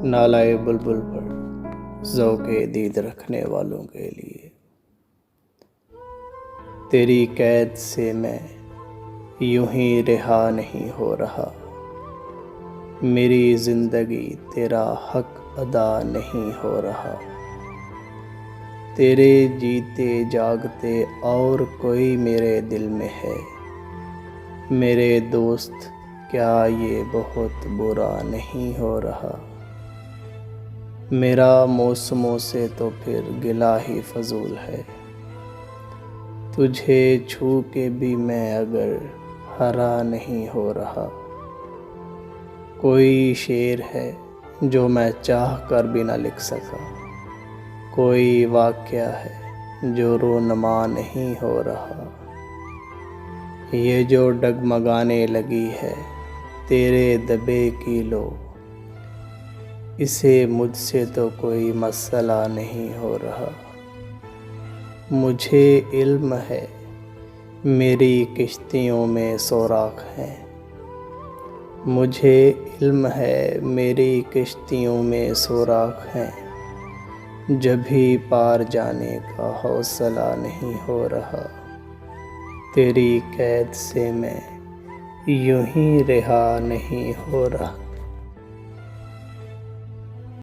نالائے بلبل پر ذوق دید رکھنے والوں کے لیے۔ تیری قید سے میں یوں ہی رہا نہیں ہو رہا، میری زندگی تیرا حق ادا نہیں ہو رہا۔ تیرے جیتے جاگتے اور کوئی میرے دل میں ہے، میرے دوست کیا یہ بہت برا نہیں ہو رہا۔ میرا موسموں سے تو پھر گلہ ہی فضول ہے، تجھے چھو کے بھی میں اگر ہرا نہیں ہو رہا۔ کوئی شعر ہے جو میں چاہ کر بھی نہ لکھ سکا، کوئی واقعہ ہے جو رونما نہیں ہو رہا۔ یہ جو ڈگمگانے لگی ہے تیرے دبے کی لو، اسے مجھ سے تو کوئی مسئلہ نہیں ہو رہا۔ مجھے علم ہے میری کشتیوں میں سوراخ ہیں، مجھے علم ہے میری کشتیوں میں سوراخ ہیں، جبھی پار جانے کا حوصلہ نہیں ہو رہا۔ تیری قید سے میں یوں ہی رہا نہیں ہو رہا۔